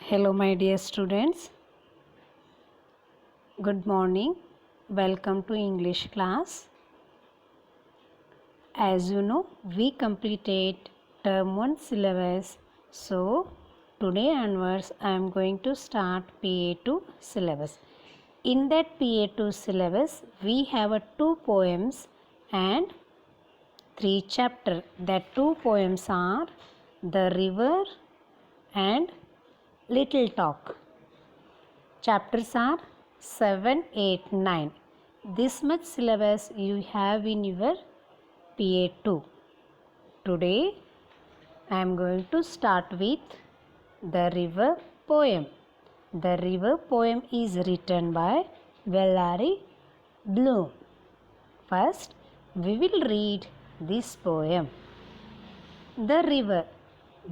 Hello, my dear students. Good morning. Welcome to English class. As you know, we completed term 1 syllabus. So, today onwards, I am going to start PA2 syllabus. In that PA2 syllabus, we have 2 poems and 3 chapters. That 2 poems are The River and Little Talk. Chapters are 7, 8, 9. This much syllabus you have in your PA2. Today I am going to start with The River poem. The River poem is written by Valerie Bloom. First, we will read this poem. The river.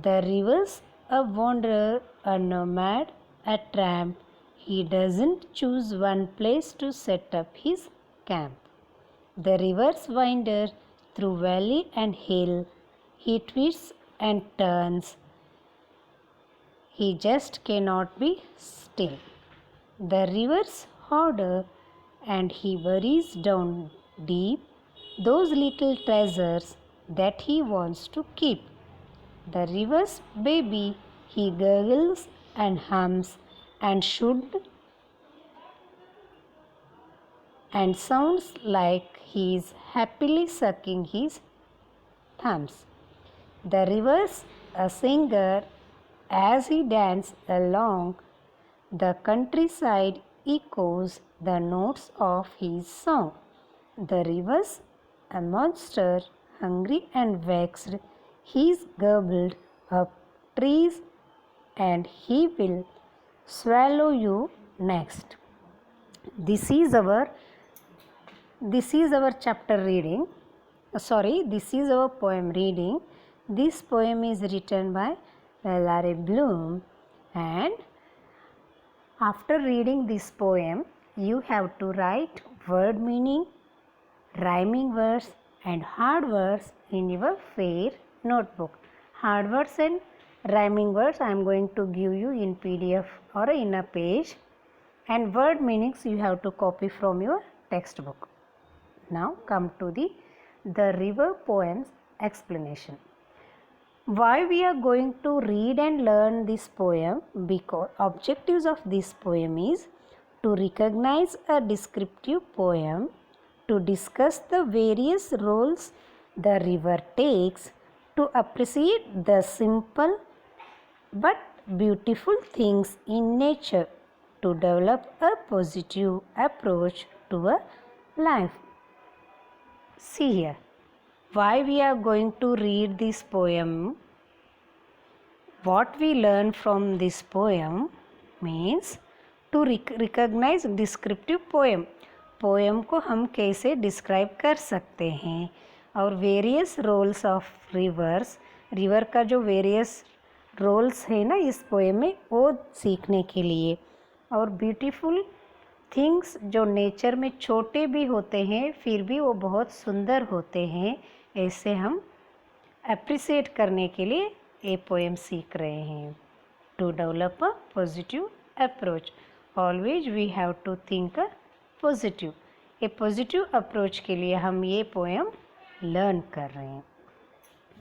The river's a wanderer, a nomad, a tramp. He doesn't choose one place to set up his camp. The river's winder through valley and hill. He twists and turns. He just cannot be still. The river's hoarder, and he buries down deep those little treasures that he wants to keep. The river's baby, he gurgles and hums and sounds like he is happily sucking his thumbs. The river's a singer as he dances along. The countryside echoes the notes of his song. The river's a monster, hungry and vexed. He's gobbled up trees and he will swallow you next. This is our chapter reading. This is our poem reading. This poem is written by Valerie Bloom, and after reading this poem, you have to write word meaning, rhyming words and hard words in your fair notebook. Hard words and rhyming words I am going to give you in PDF or in a page, and word meanings you have to copy from your textbook. Now come to the river poems explanation. Why we are going to read and learn this poem? Because objectives of this poem is to recognize a descriptive poem, to discuss the various roles the river takes, to appreciate the simple but beautiful things in nature, to develop a positive approach to a life. See here, why we are going to read this poem? What we learn from this poem means to recognize descriptive poem. Poem को हम कैसे describe कर सकते हैं, और various roles of rivers, river का जो various roles है ना इस पोएम में, वो सीखने के लिए, और ब्यूटीफुल थिंग्स जो नेचर में छोटे भी होते हैं फिर भी वो बहुत सुंदर होते हैं, ऐसे हम अप्रिशिएट करने के लिए ये पोएम सीख रहे हैं. To develop a positive approach, always we have to think a positive. A positive approach के लिए हम ये पोएम लर्न कर रहे हैं.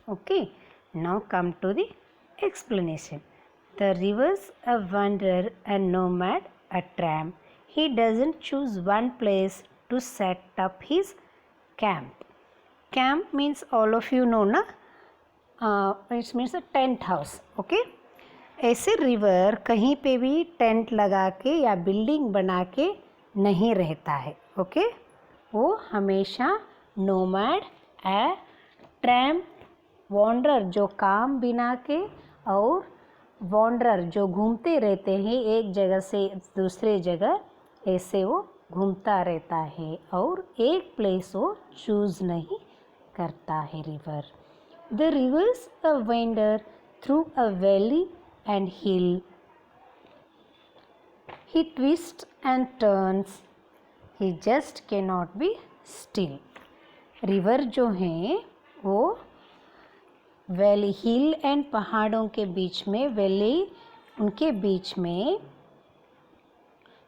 Okay, now come to the explanation. The rivers a wanderer, a nomad, a tramp. He doesn't choose one place to set up his camp. Camp means all of you know ना, it means a tent house. okay? ऐसे river कहीं पे भी tent लगा के या building बना के नहीं रहता है. ओके, वो हमेशा नोमैड, ए ट्रैम्प, वॉन्डरर जो काम बिना के, और वॉन्डरर जो घूमते रहते हैं एक जगह से दूसरे जगह, ऐसे वो घूमता रहता है और एक प्लेस वो चूज़ नहीं करता है. River. The rivers a wander through a valley and hill. He twists and turns. He just cannot be still. River जो हैं वो वैली, हिल एंड पहाड़ों के बीच में, वैली उनके बीच में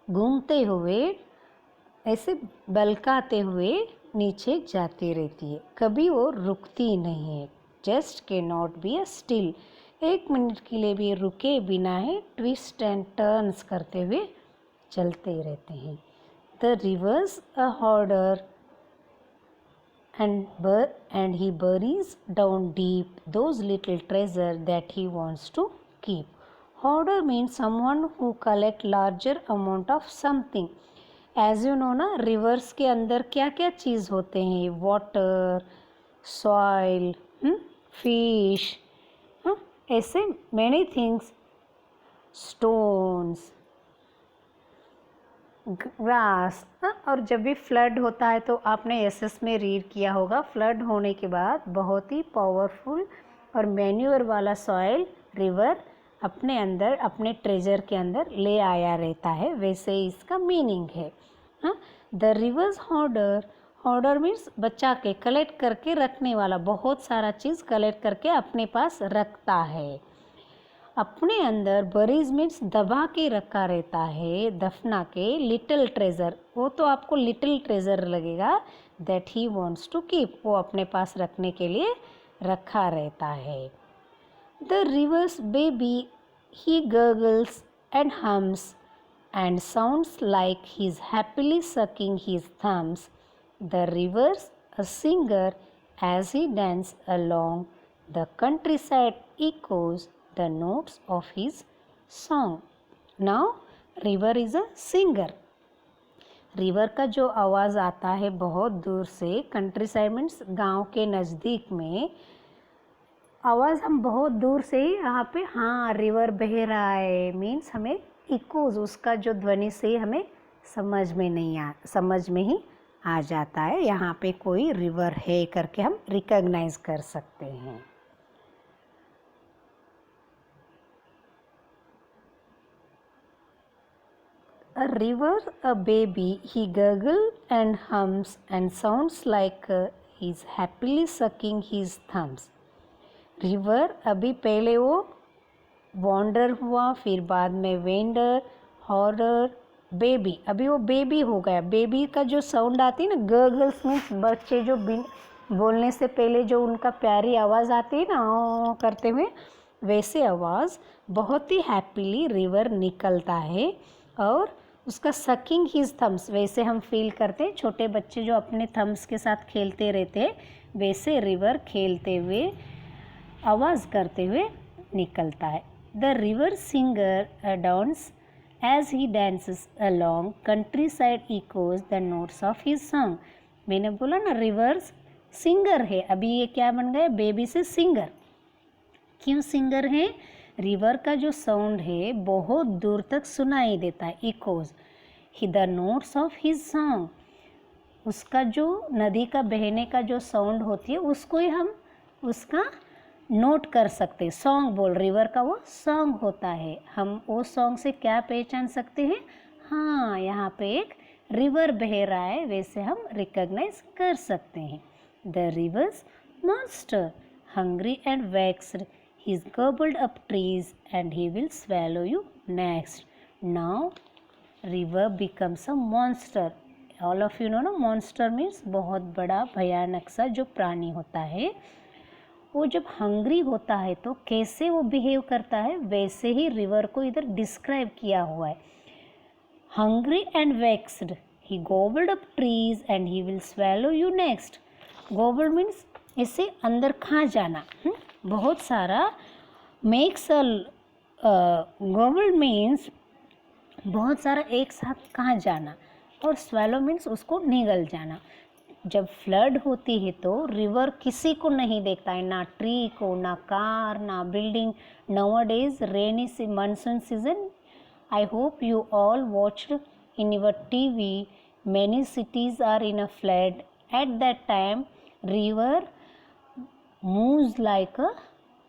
घूमते हुए ऐसे बलकाते हुए नीचे जाती रहती है, कभी वो रुकती नहीं है। जस्ट के not be a still, 1 minute के लिए भी रुके बिना है ट्विस्ट एंड टर्न्स करते हुए चलते रहते हैं। The rivers a hoarder and he buries down deep those little treasure that he wants to keep. Hoarder means someone who collect larger amount of something. As you know ना, reverse के अंदर क्या क्या चीज़ होते हैं, वाटर, सॉइल, फिश, ऐसे many things, stones, grass. और जब भी फ्लड होता है तो आपने एसएस में रीड किया होगा, फ्लड होने के बाद बहुत ही पावरफुल और मैन्योर वाला सॉइल रिवर अपने अंदर अपने ट्रेजर के अंदर ले आया रहता है, वैसे इसका मीनिंग है। The reverse hoarder, hoarder means बचा के, कलेक्ट करके रखने वाला, बहुत सारा चीज़ कलेक्ट करके अपने पास रखता है। अपने अंदर बरीज मीन्स दबा के रखा रहता है, दफना के। लिटिल ट्रेजर, वो तो आपको लिटिल ट्रेजर लगेगा, that he wants to keep, वो अपने पास रखने के लिए रखा रहता है। The river's baby, he gargles and hums and sounds like he's happily sucking his thumbs. The river's a singer as he dances along the countryside echoes the notes of his song. Now river is a singer. River का जो आवाज़ आता है बहुत दूर से, country side means गाँव के नज़दीक में, आवाज़ हम बहुत दूर से ही यहाँ पे, हाँ रिवर बह रहा है मीन्स हमें इकोज, उसका जो ध्वनि से हमें समझ में ही आ जाता है यहाँ पे कोई रिवर है करके हम रिकॉग्नाइज कर सकते हैं। A river, a baby, he gurgles and hums and sounds like he's happily sucking his thumbs. River, अभी पहले वो वॉन्डर हुआ, फिर बाद में वेंडर, हॉरर, बेबी, अभी वो बेबी हो गया। बेबी का जो साउंड आती है ना, गर्गल्स मीन्स बच्चे जो बोलने से पहले जो उनका प्यारी आवाज़ आती है ना करते हुए, वैसे आवाज़ बहुत ही हैप्पीली रिवर निकलता है। और उसका सकिंग हिज थम्स, वैसे हम फील करते हैं, छोटे बच्चे जो अपने थम्स के साथ खेलते रहते हैं, वैसे रिवर खेलते हुए आवाज़ करते हुए निकलता है। The river singer dance as he dances along countryside echoes the notes of his song. मैंने बोला ना रिवर्स सिंगर है, अभी ये क्या बन गया, बेबी से सिंगर। क्यों सिंगर है? रिवर का जो साउंड है बहुत दूर तक सुनाई देता है, echoes he the notes of his song, उसका जो नदी का बहने का जो साउंड होती है उसको ही हम उसका नोट कर सकते हैं। सॉन्ग बोल, रिवर का वो सॉन्ग होता है, हम वो सॉन्ग से क्या पहचान सकते हैं, हाँ यहाँ पे एक रिवर बह रहा है, वैसे हम रिकॉग्नाइज कर सकते हैं। The reverse monster hungry and vaxxed, he is gobbled up trees and he will swallow you next. Now river becomes a monster. All of you know ना, monster means बहुत बड़ा भयानक सा जो प्राणी होता है, वो जब हंग्री होता है तो कैसे वो बिहेव करता है, वैसे ही रिवर को इधर डिस्क्राइब किया हुआ है। Hungry and vexed, he गॉबल्ड up trees and he will swallow you next. गॉबल्ड means ऐसे अंदर खा जाना, बहुत सारा मेक्स अ गॉबल्ड मीन्स बहुत सारा एक साथ खा जाना, और स्वैलो मीन्स उसको निगल जाना। जब फ्लड होती है तो रिवर किसी को नहीं देखता है, ना ट्री को, ना कार, ना building. Nowadays rainy monsoon season, I hope you all watched in your TV, many cities are in a flood. At that time river moves like a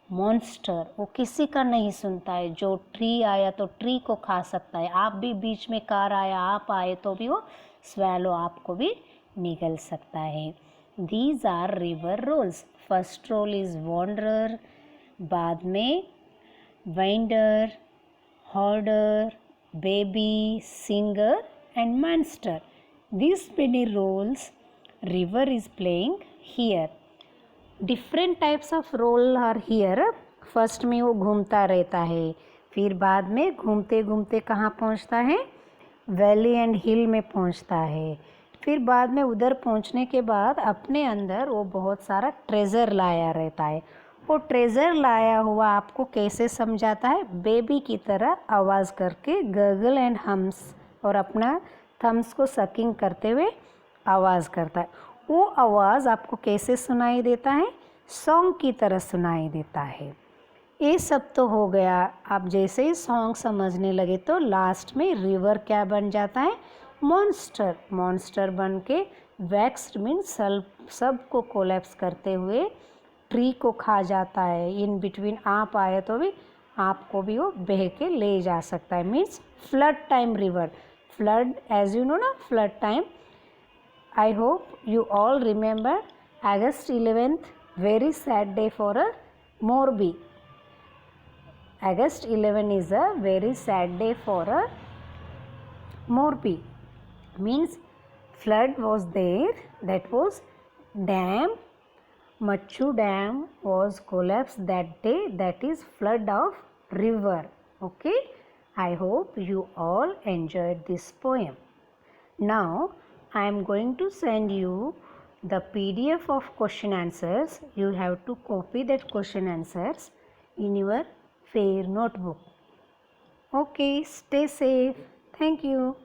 monster, वो किसी का नहीं सुनता है। जो ट्री आया तो ट्री को खा सकता है, आप भी बीच में कार आया, आप आए तो भी वो स्वैलो आपको भी निगल सकता है। These are river roles. First role is wanderer, बाद में winder, hoarder, baby, singer and monster. These many roles river is playing here. Different types of role are here. First में वो घूमता रहता है, फिर बाद में घूमते घूमते कहाँ पहुँचता है, वैली एंड हिल में पहुँचता है. फिर बाद में उधर पहुँचने के बाद अपने अंदर वो बहुत सारा ट्रेज़र लाया रहता है. वो ट्रेज़र लाया हुआ आपको कैसे समझाता है, बेबी की तरह आवाज़ करके गर्गल एंड हम्स और अपना थम्स को सकिंग करते हुए आवाज़ करता है. वो आवाज़ आपको कैसे सुनाई देता है, सॉन्ग की तरह सुनाई देता है. ये सब तो हो गया. आप जैसे ही सॉन्ग समझने लगे तो लास्ट में रिवर क्या बन जाता है, मॉन्स्टर. मॉन्स्टर बन के वैक्स्ड मीन्स सब को कोलैप्स करते हुए ट्री को खा जाता है. इन बिटवीन आप आए तो भी आपको भी वो बह के ले जा सकता है. Means flood time river. Flood as you know ना, flood time. I hope you all remember August 11th, very sad day for a Morbi. August 11 is a very sad day for a Morbi. Means flood was there, that was dam. Machu dam was collapsed that day, that is flood of river. Okay, I hope you all enjoyed this poem. Now I am going to send you the PDF of question answers. You have to copy that question answers in your fair notebook. Okay, stay safe. Thank you.